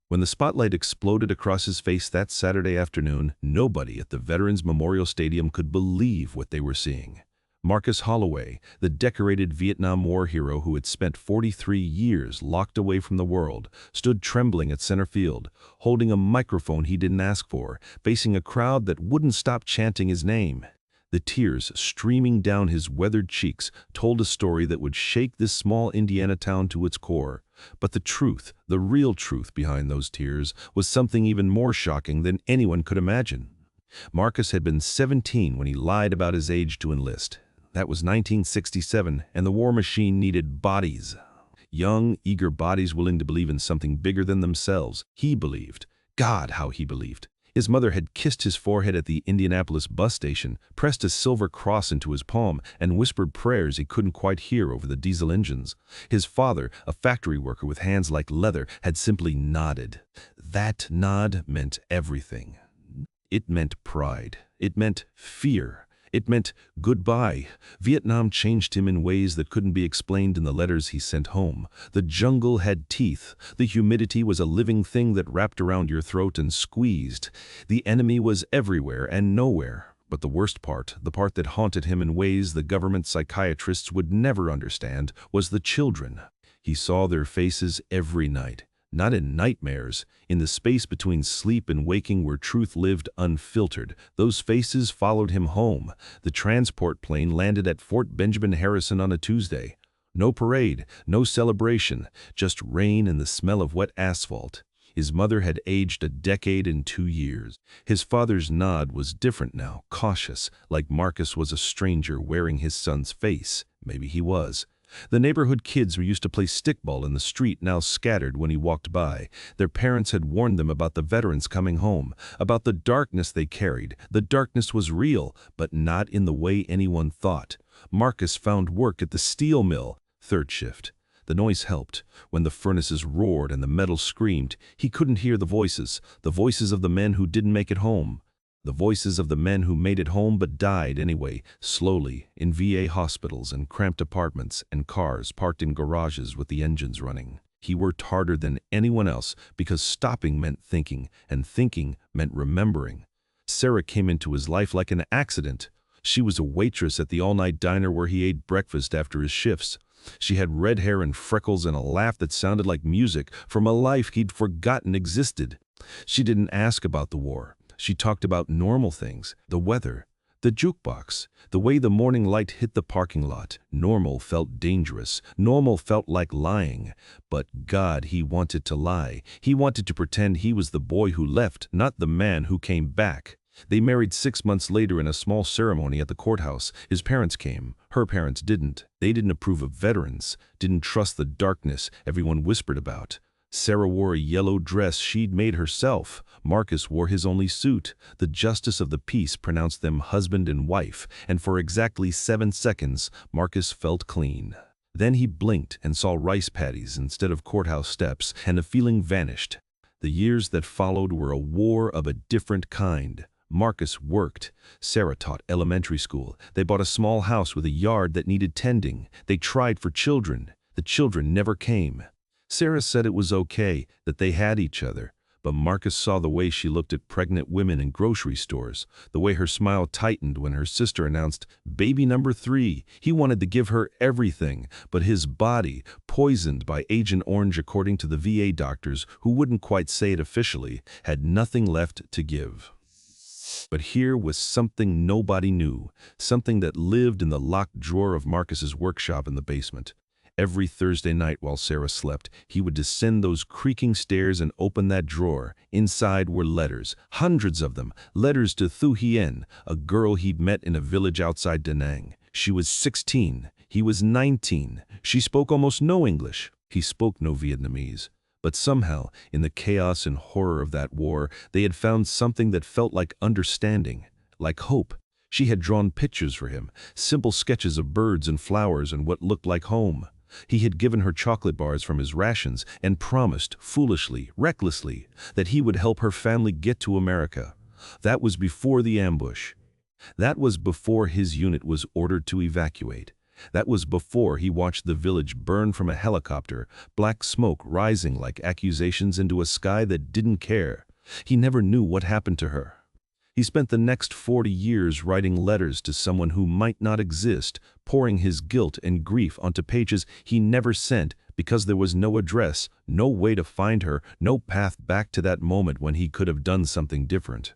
When the spotlight exploded across his face that Saturday afternoon, nobody at the Veterans Memorial Stadium could believe what they were seeing. Marcus Holloway, the decorated Vietnam War hero who had spent 43 years locked away from the world, stood trembling at center field, holding a microphone he didn't ask for, facing a crowd that wouldn't stop chanting his name. The tears streaming down his weathered cheeks told a story that would shake this small Indiana town to its core. But the truth, the real truth behind those tears, was something even more shocking than anyone could imagine. Marcus had been 17 when he lied about his age to enlist. That was 1967, and the war machine needed bodies. Young, eager bodies willing to believe in something bigger than themselves. He believed. God, how he believed. His mother had kissed his forehead at the Indianapolis bus station, pressed a silver cross into his palm, and whispered prayers he couldn't quite hear over the diesel engines. His father, a factory worker with hands like leather, had simply nodded. That nod meant everything. It meant pride. It meant fear. It meant goodbye. Vietnam changed him in ways that couldn't be explained in the letters he sent home. The jungle had teeth. The humidity was a living thing that wrapped around your throat and squeezed. The enemy was everywhere and nowhere. But the worst part, the part that haunted him in ways the government psychiatrists would never understand, was the children. He saw their faces every night. Not in nightmares, in the space between sleep and waking where truth lived unfiltered. Those faces followed him home. The transport plane landed at Fort Benjamin Harrison on a Tuesday. No parade, no celebration, just rain and the smell of wet asphalt. His mother had aged a decade in 2 years. His father's nod was different now, cautious, like Marcus was a stranger wearing his son's face. Maybe he was. The neighborhood kids who used to play stickball in the street now scattered when he walked by. Their parents had warned them about the veterans coming home, about the darkness they carried. The darkness was real, but not in the way anyone thought. Marcus found work at the steel mill, third shift. The noise helped. When the furnaces roared and the metal screamed, he couldn't hear the voices of the men who didn't make it home. The voices of the men who made it home but died anyway, slowly, in VA hospitals and cramped apartments and cars parked in garages with the engines running. He worked harder than anyone else because stopping meant thinking, and thinking meant remembering. Sarah came into his life like an accident. She was a waitress at the all-night diner where he ate breakfast after his shifts. She had red hair and freckles and a laugh that sounded like music from a life he'd forgotten existed. She didn't ask about the war. She talked about normal things, the weather, the jukebox, the way the morning light hit the parking lot. Normal felt dangerous. Normal felt like lying. But God, he wanted to lie. He wanted to pretend he was the boy who left, not the man who came back. They married 6 months later in a small ceremony at the courthouse. His parents came. Her parents didn't. They didn't approve of veterans, didn't trust the darkness everyone whispered about. Sarah wore a yellow dress she'd made herself. Marcus wore his only suit. The justice of the peace pronounced them husband and wife, and for exactly 7 seconds, Marcus felt clean. Then he blinked and saw rice paddies instead of courthouse steps, and the feeling vanished. The years that followed were a war of a different kind. Marcus worked. Sarah taught elementary school. They bought a small house with a yard that needed tending. They tried for children. The children never came. Sarah said it was okay, that they had each other, but Marcus saw the way she looked at pregnant women in grocery stores, the way her smile tightened when her sister announced baby number 3. He wanted to give her everything, but his body, poisoned by Agent Orange according to the VA doctors who wouldn't quite say it officially, had nothing left to give. But here was something nobody knew, something that lived in the locked drawer of Marcus's workshop in the basement. Every Thursday night while Sarah slept, he would descend those creaking stairs and open that drawer. Inside were letters, hundreds of them, letters to Thu Hien, a girl he'd met in a village outside Da Nang. She was 16, he was 19. She spoke almost no English. He spoke no Vietnamese. But somehow, in the chaos and horror of that war, they had found something that felt like understanding, like hope. She had drawn pictures for him, simple sketches of birds and flowers and what looked like home. He had given her chocolate bars from his rations and promised, foolishly, recklessly, that he would help her family get to America. That was before the ambush. That was before his unit was ordered to evacuate. That was before he watched the village burn from a helicopter, black smoke rising like accusations into a sky that didn't care. He never knew what happened to her. He spent the next 40 years writing letters to someone who might not exist, pouring his guilt and grief onto pages he never sent because there was no address, no way to find her, no path back to that moment when he could have done something different.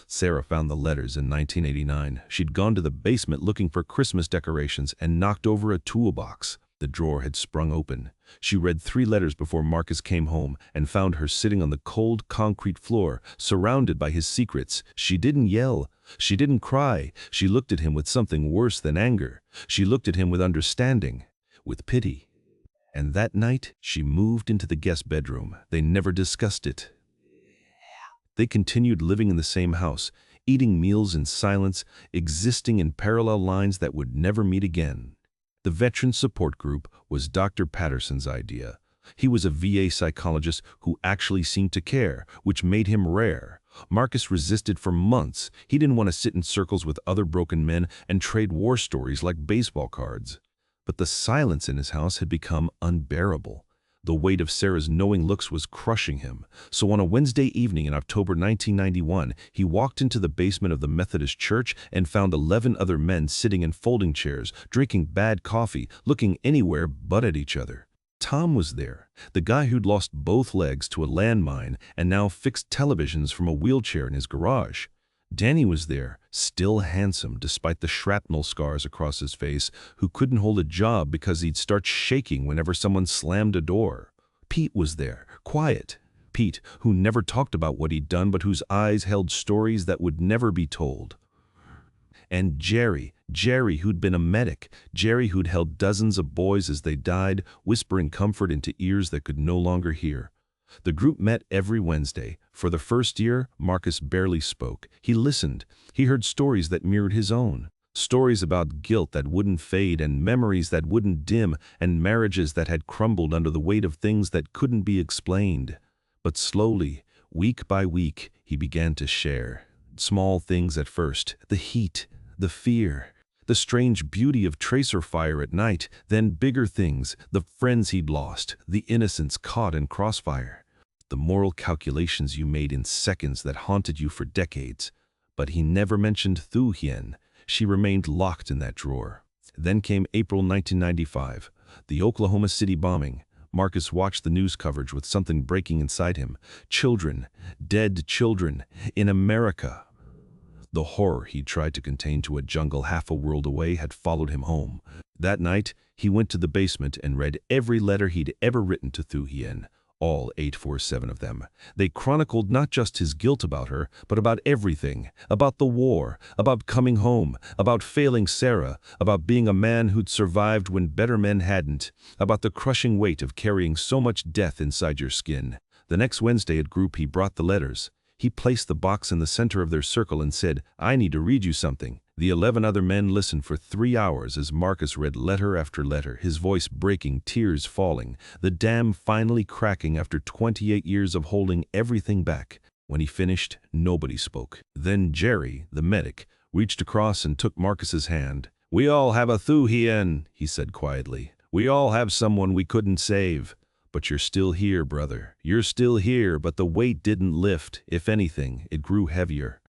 Sarah found the letters in 1989. She'd gone to the basement looking for Christmas decorations and knocked over a toolbox. The drawer had sprung open. She read 3 letters before Marcus came home and found her sitting on the cold concrete floor, surrounded by his secrets. She didn't yell. She didn't cry. She looked at him with something worse than anger. She looked at him with understanding, with pity. And that night, she moved into the guest bedroom. They never discussed it. They continued living in the same house, eating meals in silence, existing in parallel lines that would never meet again. The veteran support group was Dr. Patterson's idea. He was a VA psychologist who actually seemed to care, which made him rare. Marcus resisted for months. He didn't want to sit in circles with other broken men and trade war stories like baseball cards. But the silence in his house had become unbearable. The weight of Sarah's knowing looks was crushing him. So on a Wednesday evening in October 1991, he walked into the basement of the Methodist church and found 11 other men sitting in folding chairs, drinking bad coffee, looking anywhere but at each other. Tom was there, the guy who'd lost both legs to a landmine and now fixed televisions from a wheelchair in his garage. Danny was there, still handsome despite the shrapnel scars across his face, who couldn't hold a job because he'd start shaking whenever someone slammed a door. Pete was there, quiet. Pete, who never talked about what he'd done but whose eyes held stories that would never be told. And Jerry, who'd been a medic, Jerry who'd held dozens of boys as they died, whispering comfort into ears that could no longer hear. The group met every Wednesday. For the first year, Marcus barely spoke. He listened. He heard stories that mirrored his own. Stories about guilt that wouldn't fade and memories that wouldn't dim and marriages that had crumbled under the weight of things that couldn't be explained. But slowly, week by week, he began to share. Small things at first, the heat, the fear, the strange beauty of tracer fire at night, then bigger things, the friends he'd lost, the innocents caught in crossfire. The moral calculations you made in seconds that haunted you for decades. But he never mentioned Thu Hien. She remained locked in that drawer. Then came April 1995, the Oklahoma City bombing. Marcus watched the news coverage with something breaking inside him. Children, dead children, in America. The horror he tried to contain to a jungle half a world away had followed him home. That night, he went to the basement and read every letter he'd ever written to Thu Hien. All 847 of them. They chronicled not just his guilt about her, but about everything. About the war, about coming home, about failing Sarah, about being a man who'd survived when better men hadn't, about the crushing weight of carrying so much death inside your skin. The next Wednesday at group he brought the letters. He placed the box in the center of their circle and said, "I need to read you something." The 11 other men listened for 3 hours as Marcus read letter after letter, his voice breaking, tears falling, the dam finally cracking after 28 years of holding everything back. When he finished, nobody spoke. Then Jerry, the medic, reached across and took Marcus's hand. "We all have a Thu Hien," he said quietly. "We all have someone we couldn't save. But you're still here, brother. You're still here, but the weight didn't lift. If anything, it grew heavier."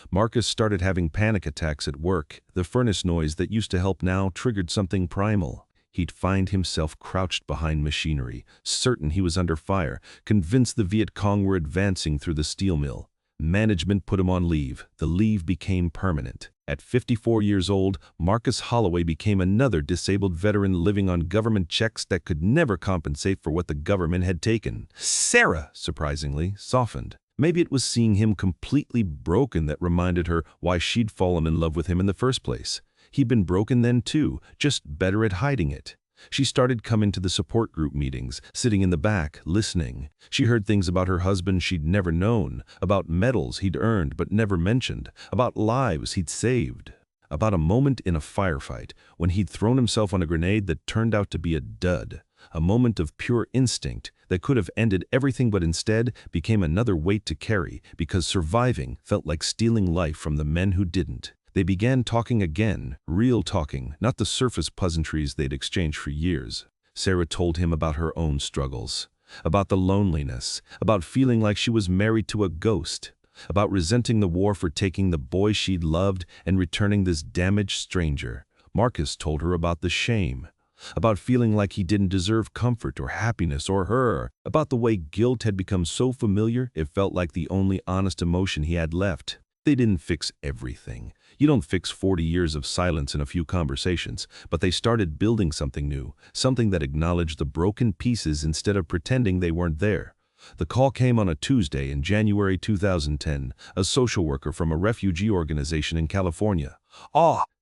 Marcus started having panic attacks at work. The furnace noise that used to help now triggered something primal. He'd find himself crouched behind machinery, certain he was under fire, convinced the Viet Cong were advancing through the steel mill. Management put him on leave. The leave became permanent. At 54 years old, Marcus Holloway became another disabled veteran living on government checks that could never compensate for what the government had taken. Sarah, surprisingly, softened. Maybe it was seeing him completely broken that reminded her why she'd fallen in love with him in the first place. He'd been broken then too, just better at hiding it. She started coming to the support group meetings, sitting in the back, listening. She heard things about her husband she'd never known, about medals he'd earned but never mentioned, about lives he'd saved, about a moment in a firefight when he'd thrown himself on a grenade that turned out to be a dud, a moment of pure instinct that could have ended everything but instead became another weight to carry because surviving felt like stealing life from the men who didn't. They began talking again, real talking, not the surface pleasantries they'd exchanged for years. Sarah told him about her own struggles, about the loneliness, about feeling like she was married to a ghost, about resenting the war for taking the boy she'd loved and returning this damaged stranger. Marcus told her about the shame, about feeling like he didn't deserve comfort or happiness or her, about the way guilt had become so familiar it felt like the only honest emotion he had left. They didn't fix everything. You don't fix 40 years of silence in a few conversations, but they started building something new, something that acknowledged the broken pieces instead of pretending they weren't there. The call came on a Tuesday in January 2010, a social worker from a refugee organization in California.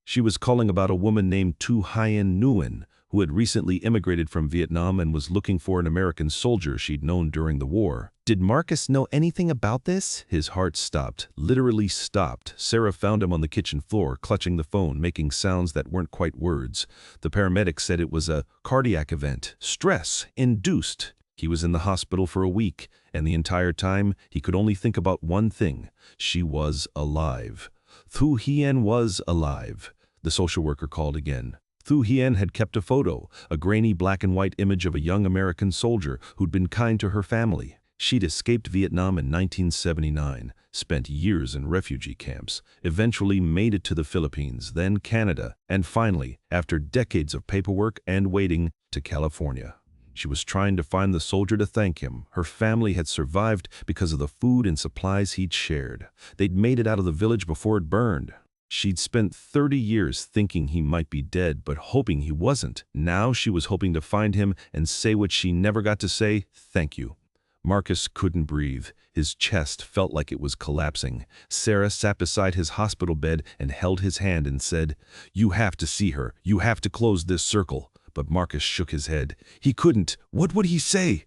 She was calling about a woman named Thu Hien, who had recently immigrated from Vietnam and was looking for an American soldier she'd known during the war. Did Marcus know anything about this? His heart stopped, literally stopped. Sarah found him on the kitchen floor, clutching the phone, making sounds that weren't quite words. The paramedics said it was a cardiac event, stress-induced. He was in the hospital for a week, and the entire time he could only think about one thing. She was alive. Thu Hien was alive. The social worker called again. Thu Hien had kept a photo, a grainy black and white image of a young American soldier who'd been kind to her family. She'd escaped Vietnam in 1979, spent years in refugee camps, eventually made it to the Philippines, then Canada, and finally, after decades of paperwork and waiting, to California. She was trying to find the soldier to thank him. Her family had survived because of the food and supplies he'd shared. They'd made it out of the village before it burned. She'd spent 30 years thinking he might be dead, but hoping he wasn't. Now she was hoping to find him and say what she never got to say, thank you. Marcus couldn't breathe. His chest felt like it was collapsing. Sarah sat beside his hospital bed and held his hand and said, "You have to see her. You have to close this circle." But Marcus shook his head. He couldn't. What would he say?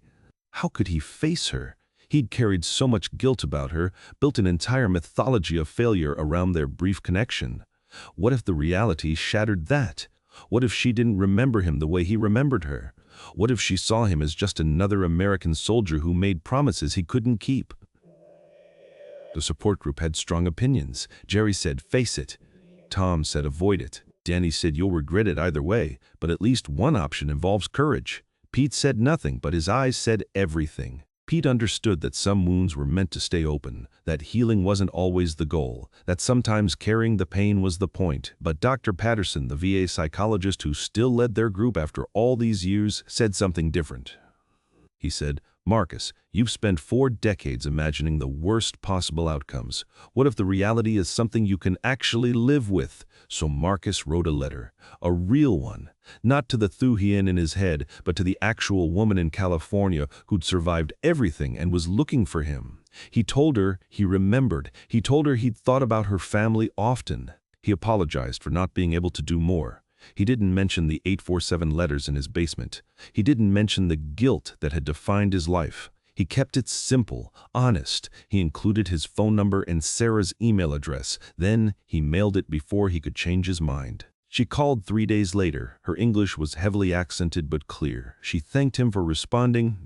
How could he face her? He'd carried so much guilt about her, built an entire mythology of failure around their brief connection. What if the reality shattered that? What if she didn't remember him the way he remembered her? What if she saw him as just another American soldier who made promises he couldn't keep? The support group had strong opinions. Jerry said, face it. Tom said, avoid it. Danny said, you'll regret it either way, but at least one option involves courage. Pete said nothing, but his eyes said everything. Pete understood that some wounds were meant to stay open, that healing wasn't always the goal, that sometimes carrying the pain was the point. But Dr. Patterson, the VA psychologist who still led their group after all these years, said something different. He said, Marcus, you've spent 4 decades imagining the worst possible outcomes. What if the reality is something you can actually live with? So Marcus wrote a letter, a real one, not to the Thu Hien in his head, but to the actual woman in California who'd survived everything and was looking for him. He told her he remembered. He told her he'd thought about her family often. He apologized for not being able to do more. He didn't mention the 847 letters in his basement. He didn't mention the guilt that had defined his life. He kept it simple, honest. He included his phone number and Sarah's email address. Then he mailed it before he could change his mind. She called 3 days later. Her English was heavily accented but clear. She thanked him for responding.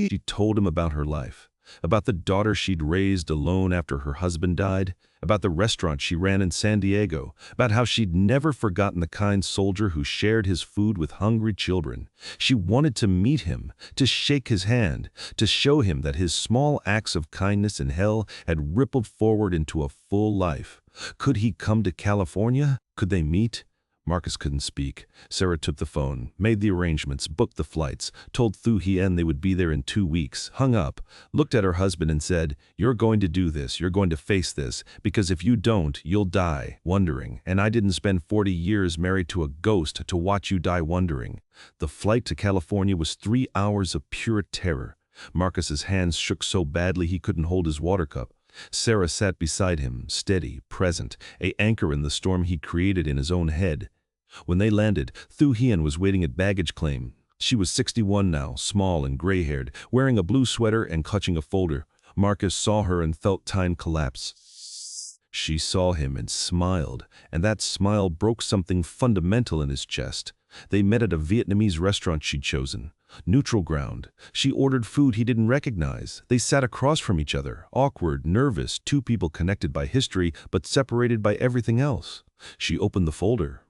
She told him about her life, about the daughter she'd raised alone after her husband died, about the restaurant she ran in San Diego, about how she'd never forgotten the kind soldier who shared his food with hungry children. She wanted to meet him, to shake his hand, to show him that his small acts of kindness in hell had rippled forward into a full life. Could he come to California? Could they meet? Marcus couldn't speak. Sarah took the phone, made the arrangements, booked the flights, told Thu Hien they would be there in 2 weeks, hung up, looked at her husband and said, you're going to do this, you're going to face this, because if you don't, you'll die wondering, and I didn't spend 40 years married to a ghost to watch you die wondering. The flight to California was 3 hours of pure terror. Marcus's hands shook so badly he couldn't hold his water cup. Sarah sat beside him, steady, present, an anchor in the storm he created in his own head. When they landed, Thu Hien was waiting at baggage claim. She was 61 now, small and gray-haired, wearing a blue sweater and clutching a folder. Marcus saw her and felt time collapse. She saw him and smiled, and that smile broke something fundamental in his chest. They met at a Vietnamese restaurant she'd chosen. Neutral ground. She ordered food he didn't recognize. They sat across from each other, awkward, nervous, two people connected by history but separated by everything else. She opened the folder.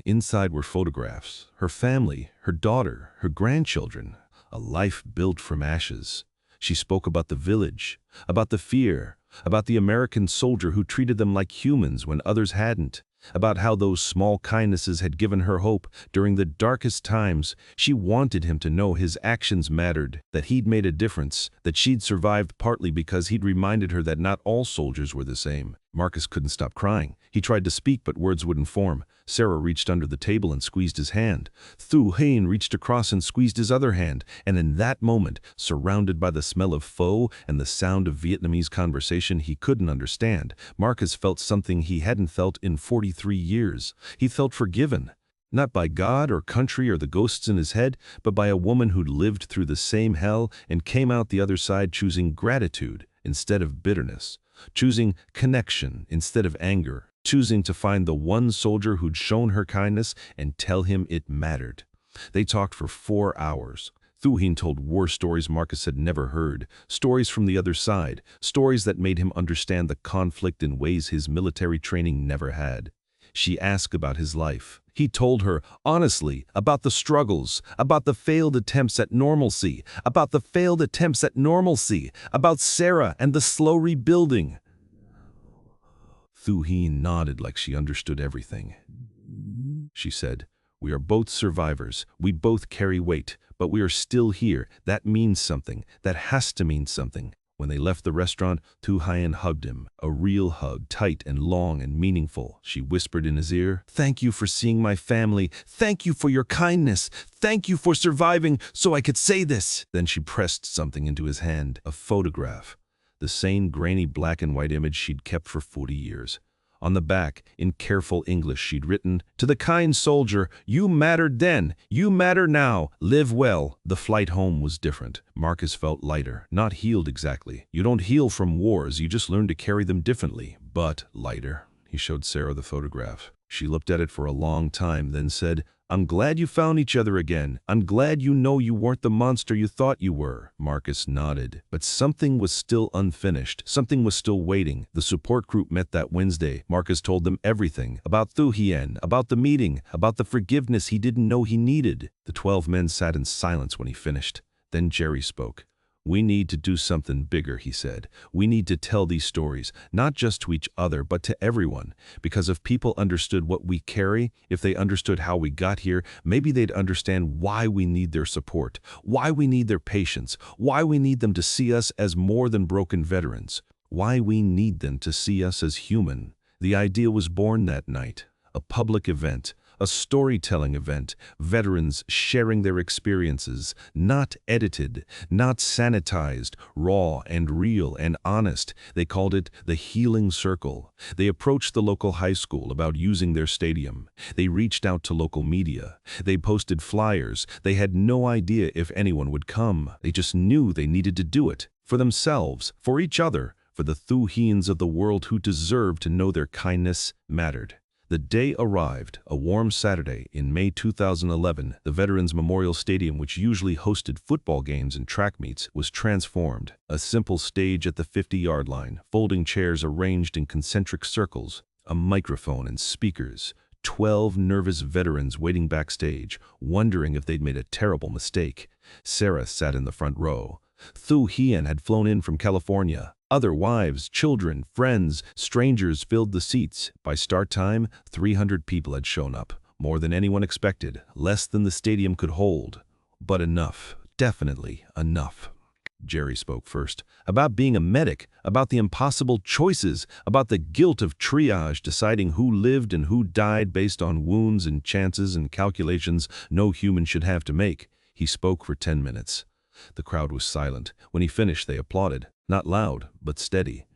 Inside were photographs. Her family, her daughter, her grandchildren. A life built from ashes. She spoke about the village, about the fear, about the American soldier who treated them like humans when others hadn't, about how those small kindnesses had given her hope during the darkest times. She wanted him to know his actions mattered, that he'd made a difference, that she'd survived partly because he'd reminded her that not all soldiers were the same. Marcus couldn't stop crying. He tried to speak, but words wouldn't form. Sarah reached under the table and squeezed his hand. Thu Hien reached across and squeezed his other hand, and in that moment, surrounded by the smell of pho and the sound of Vietnamese conversation he couldn't understand, Marcus felt something he hadn't felt in 43 years. He felt forgiven. Not by God or country or the ghosts in his head, but by a woman who'd lived through the same hell and came out the other side choosing gratitude instead of bitterness, choosing connection instead of anger, choosing to find the one soldier who'd shown her kindness and tell him it mattered. They talked for 4 hours. Thu Hien told war stories Marcus had never heard, stories from the other side, stories that made him understand the conflict in ways his military training never had. She asked about his life. He told her, honestly, about the struggles, about the failed attempts at normalcy, about Sarah and the slow rebuilding. Thu Hien nodded like she understood everything. She said, "We are both survivors. We both carry weight, but we are still here. That means something. That has to mean something." When they left the restaurant, Thu Hien hugged him, a real hug, tight and long and meaningful. She whispered in his ear, "Thank you for seeing my family. Thank you for your kindness. Thank you for surviving so I could say this." Then she pressed something into his hand, a photograph, the same grainy black and white image she'd kept for 40 years. On the back, in careful English, she'd written, "To the kind soldier, you mattered then, you matter now, live well." The flight home was different. Marcus felt lighter, not healed exactly. You don't heal from wars, you just learn to carry them differently, but lighter. He showed Sarah the photograph. She looked at it for a long time, then said, "I'm glad you found each other again. I'm glad you know you weren't the monster you thought you were." Marcus nodded. But something was still unfinished. Something was still waiting. The support group met that Wednesday. Marcus told them everything. About Thu Hien, about the meeting, about the forgiveness he didn't know he needed. The 12 men sat in silence when he finished. Then Jerry spoke. "We need to do something bigger," he said. "We need to tell these stories, not just to each other, but to everyone. Because if people understood what we carry, if they understood how we got here, maybe they'd understand why we need their support, why we need their patience, why we need them to see us as more than broken veterans, why we need them to see us as human." The idea was born that night. A public event. A storytelling event, veterans sharing their experiences, not edited, not sanitized, raw and real and honest. They called it the Healing Circle. They approached the local high school about using their stadium. They reached out to local media. They posted flyers. They had no idea if anyone would come. They just knew they needed to do it. For themselves, for each other, for the Thu Hiens of the world who deserved to know their kindness mattered. The day arrived, a warm Saturday in May 2011. The Veterans Memorial Stadium, which usually hosted football games and track meets, was transformed. A simple stage at the 50-yard line, folding chairs arranged in concentric circles, a microphone and speakers, 12 nervous veterans waiting backstage, wondering if they'd made a terrible mistake. Sarah sat in the front row. Thu Hien had flown in from California. Other wives, children, friends, strangers filled the seats. By start time, 300 people had shown up. More than anyone expected, less than the stadium could hold. But enough, definitely enough. Jerry spoke first. About being a medic, about the impossible choices, about the guilt of triage, deciding who lived and who died based on wounds and chances and calculations no human should have to make. He spoke for 10 minutes. The crowd was silent. When he finished, they applauded. Not loud, but steady.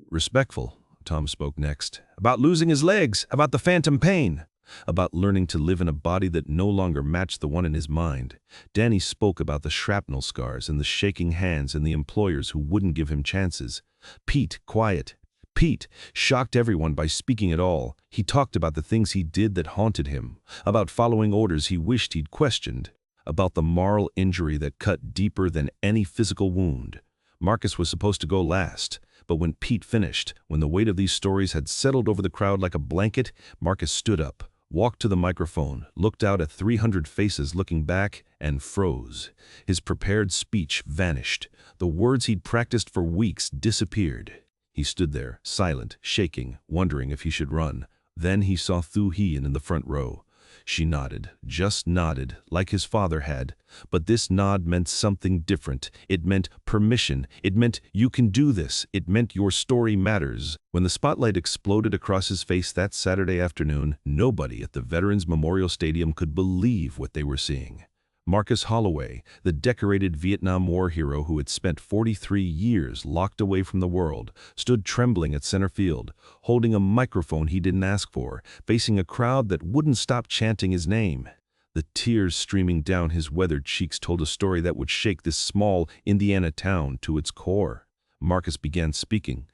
Respectful, Tom spoke next. About losing his legs, about the phantom pain, about learning to live in a body that no longer matched the one in his mind. Danny spoke about the shrapnel scars and the shaking hands and the employers who wouldn't give him chances. Pete, quiet. Pete shocked everyone by speaking at all. He talked about the things he did that haunted him, about following orders he wished he'd questioned, about the moral injury that cut deeper than any physical wound. Marcus was supposed to go last, but when Pete finished, when the weight of these stories had settled over the crowd like a blanket, Marcus stood up, walked to the microphone, looked out at 300 faces looking back, and froze. His prepared speech vanished. The words he'd practiced for weeks disappeared. He stood there, silent, shaking, wondering if he should run. Then he saw Thu Hien in the front row. She nodded, just nodded, like his father had. But this nod meant something different. It meant permission. It meant you can do this. It meant your story matters. When the spotlight exploded across his face that Saturday afternoon, nobody at the Veterans Memorial Stadium could believe what they were seeing. Marcus Holloway, the decorated Vietnam War hero who had spent 43 years locked away from the world, stood trembling at center field, holding a microphone he didn't ask for, facing a crowd that wouldn't stop chanting his name. The tears streaming down his weathered cheeks told a story that would shake this small Indiana town to its core. Marcus began speaking.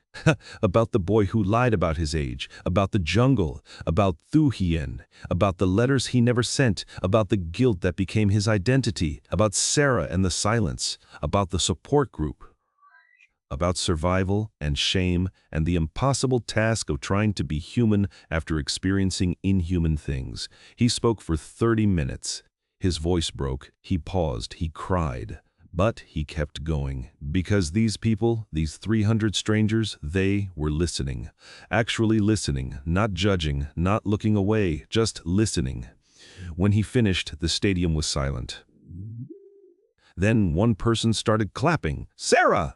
About the boy who lied about his age, about the jungle, about Thu Hien, about the letters he never sent, about the guilt that became his identity, about Sarah and the silence, about the support group, about survival and shame and the impossible task of trying to be human after experiencing inhuman things. He spoke for 30 minutes. His voice broke, he paused, he cried. But he kept going, because these people, these 300 strangers, they were listening. Actually listening, not judging, not looking away, just listening. When he finished, the stadium was silent. Then one person started clapping, "Sarah!"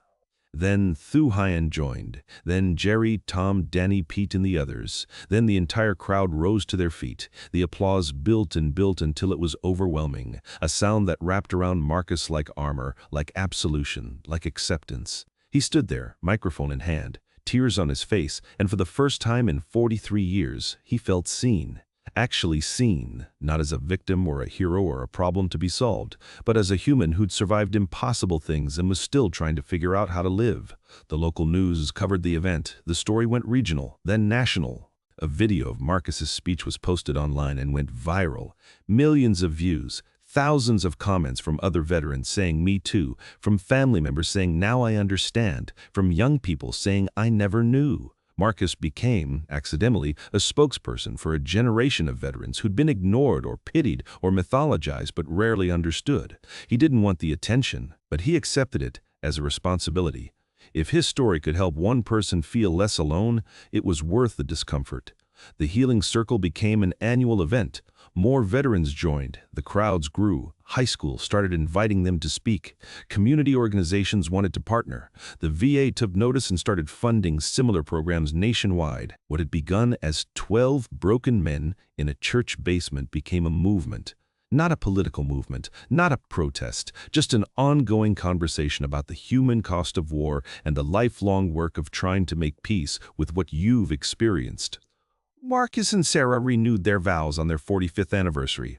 Then Thu Hien joined. Then Jerry, Tom, Danny, Pete, and the others. Then the entire crowd rose to their feet. The applause built and built until it was overwhelming, a sound that wrapped around Marcus like armor, like absolution, like acceptance. He stood there, microphone in hand, tears on his face, and for the first time in 43 years, he felt seen. Actually seen, not as a victim or a hero or a problem to be solved, but as a human who'd survived impossible things and was still trying to figure out how to live. The local news covered the event. The story went regional, then national. A video of Marcus's speech was posted online and went viral. Millions of views, thousands of comments from other veterans saying "me too," from family members saying "now I understand," from young people saying "I never knew." Marcus became, accidentally, a spokesperson for a generation of veterans who'd been ignored or pitied or mythologized but rarely understood. He didn't want the attention, but he accepted it as a responsibility. If his story could help one person feel less alone, it was worth the discomfort. The Healing Circle became an annual event. More veterans joined. The crowds grew. High schools started inviting them to speak. Community organizations wanted to partner. The VA took notice and started funding similar programs nationwide. What had begun as 12 broken men in a church basement became a movement. Not a political movement, not a protest, just an ongoing conversation about the human cost of war and the lifelong work of trying to make peace with what you've experienced. Marcus and Sarah renewed their vows on their 45th anniversary.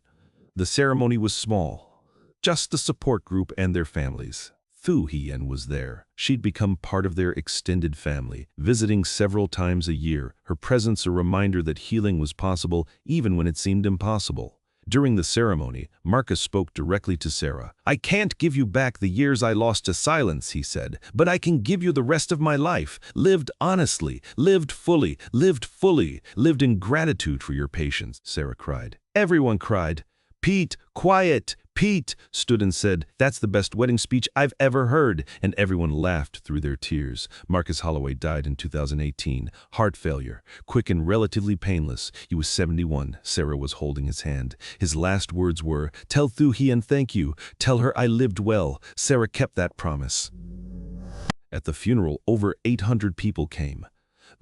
The ceremony was small, just the support group and their families. Thu Hien was there. She'd become part of their extended family, visiting several times a year, her presence a reminder that healing was possible even when it seemed impossible. During the ceremony, Marcus spoke directly to Sarah. "I can't give you back the years I lost to silence," he said, "but I can give you the rest of my life, lived honestly, lived fully, lived in gratitude for your patience," Sarah cried. Everyone cried. "Pete, quiet!" Pete stood and said, "That's the best wedding speech I've ever heard," and everyone laughed through their tears. Marcus Holloway died in 2018, heart failure, quick and relatively painless. He was 71. Sarah was holding his hand. His last words were, "Tell Thu Hien thank you. Tell her I lived well." Sarah kept that promise. At the funeral, over 800 people came.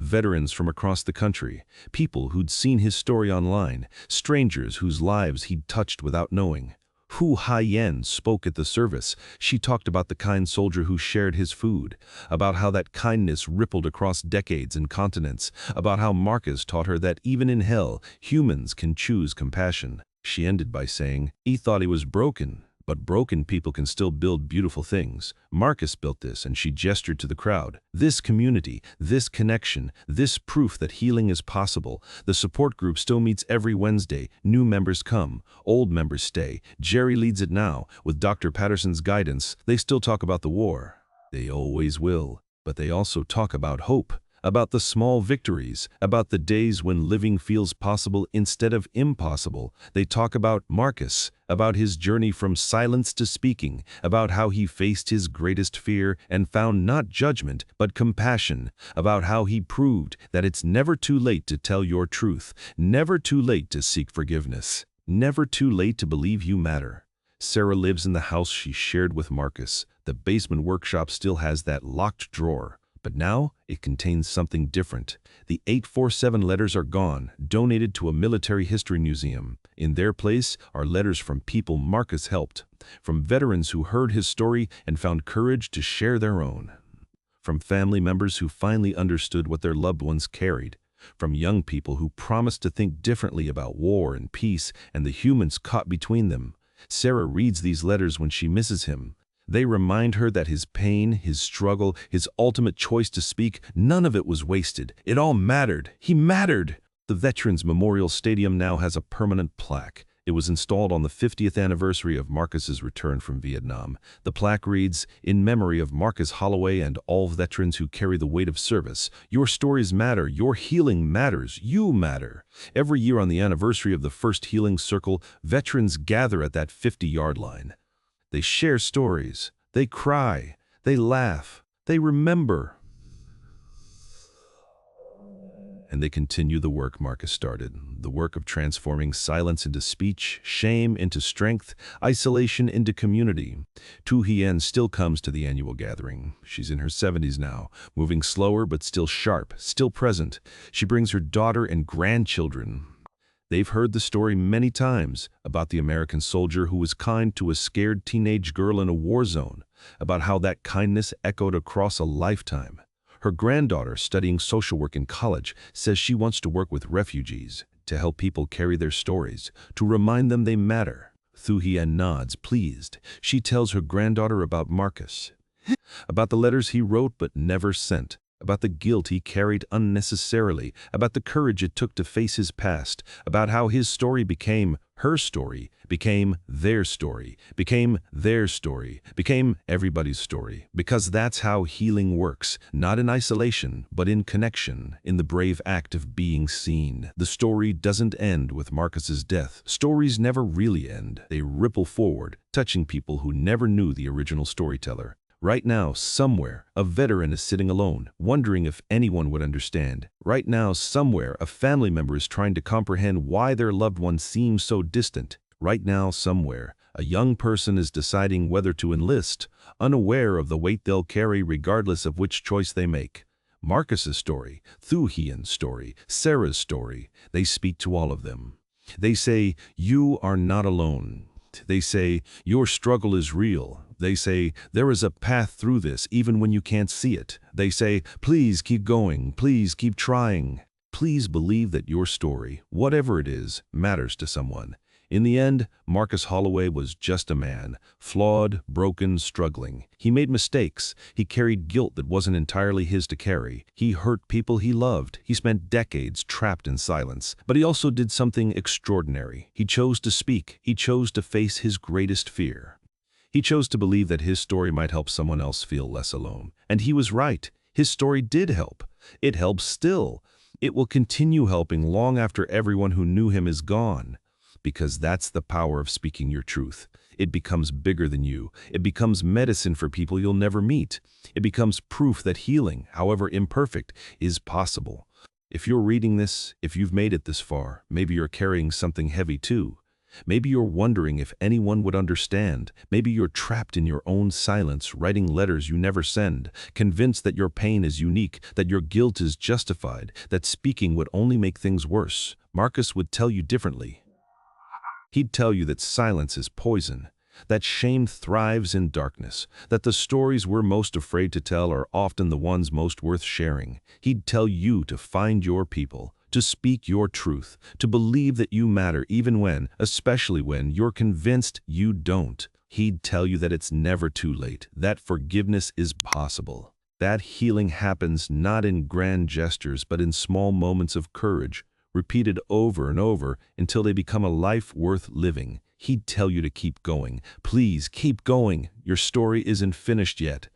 Veterans from across the country, people who'd seen his story online, strangers whose lives he'd touched without knowing. Thu Hien spoke at the service. She talked about the kind soldier who shared his food, about how that kindness rippled across decades and continents, about how Marcus taught her that even in hell, humans can choose compassion. She ended by saying, "He thought he was broken, But broken people can still build beautiful things. Marcus built this, and she gestured to the crowd. This community, this connection, this proof that healing is possible. The support group still meets every Wednesday. New members come, old members stay. Jerry leads it now. With Dr. Patterson's guidance, they still talk about the war. They always will. But they also talk about hope. About the small victories, about the days when living feels possible instead of impossible. They talk about Marcus, about his journey from silence to speaking, about how he faced his greatest fear and found not judgment, but compassion, about how he proved that it's never too late to tell your truth, never too late to seek forgiveness, never too late to believe you matter. Sarah lives in the house she shared with Marcus. The basement workshop still has that locked drawer. But now it contains something different. The 847 letters are gone, donated to a military history museum. In their place are letters from people Marcus helped, from veterans who heard his story and found courage to share their own, from family members who finally understood what their loved ones carried, from young people who promised to think differently about war and peace and the humans caught between them. Sarah reads these letters when she misses him. They remind her that his pain, his struggle, his ultimate choice to speak, none of it was wasted. It all mattered. He mattered. The Veterans Memorial Stadium now has a permanent plaque. It was installed on the 50th anniversary of Marcus's return from Vietnam. The plaque reads, "In memory of Marcus Holloway and all veterans who carry the weight of service. Your stories matter. Your healing matters. You matter." Every year on the anniversary of the first healing circle, veterans gather at that 50-yard line. They share stories, they cry, they laugh, they remember. And they continue the work Marcus started, the work of transforming silence into speech, shame into strength, isolation into community. Thu Hien still comes to the annual gathering. She's in her 70s now, moving slower but still sharp, still present. She brings her daughter and grandchildren. They've heard the story many times about the American soldier who was kind to a scared teenage girl in a war zone, about how that kindness echoed across a lifetime. Her granddaughter, studying social work in college, says she wants to work with refugees, to help people carry their stories, to remind them they matter. Thu Hien nods, pleased. She tells her granddaughter about Marcus, about the letters he wrote but never sent, about the guilt he carried unnecessarily, about the courage it took to face his past, about how his story became her story, became their story, became their story, became everybody's story. Because that's how healing works, not in isolation, but in connection, in the brave act of being seen. The story doesn't end with Marcus's death. Stories never really end. They ripple forward, touching people who never knew the original storyteller. Right now, somewhere, a veteran is sitting alone, wondering if anyone would understand. Right now, somewhere, a family member is trying to comprehend why their loved one seems so distant. Right now, somewhere, a young person is deciding whether to enlist, unaware of the weight they'll carry regardless of which choice they make. Marcus's story, Thu Hien's story, Sarah's story, they speak to all of them. They say, "You are not alone." They say, "Your struggle is real." They say, "There is a path through this even when you can't see it." They say, "Please keep going. Please keep trying." Please believe that your story, whatever it is, matters to someone. In the end, Marcus Holloway was just a man, flawed, broken, struggling. He made mistakes. He carried guilt that wasn't entirely his to carry. He hurt people he loved. He spent decades trapped in silence. But he also did something extraordinary. He chose to speak. He chose to face his greatest fear. He chose to believe that his story might help someone else feel less alone. And he was right. His story did help. It helps still. It will continue helping long after everyone who knew him is gone. Because that's the power of speaking your truth. It becomes bigger than you. It becomes medicine for people you'll never meet. It becomes proof that healing, however imperfect, is possible. If you're reading this, if you've made it this far, maybe you're carrying something heavy too. Maybe you're wondering if anyone would understand. Maybe you're trapped in your own silence, writing letters you never send, convinced that your pain is unique, that your guilt is justified, that speaking would only make things worse. Marcus would tell you differently. He'd tell you that silence is poison, that shame thrives in darkness, that the stories we're most afraid to tell are often the ones most worth sharing. He'd tell you to find your people, to speak your truth, to believe that you matter even when, especially when, you're convinced you don't. He'd tell you that it's never too late, that forgiveness is possible. That healing happens not in grand gestures but in small moments of courage, repeated over and over until they become a life worth living. He'd tell you to keep going. Please keep going. Your story isn't finished yet.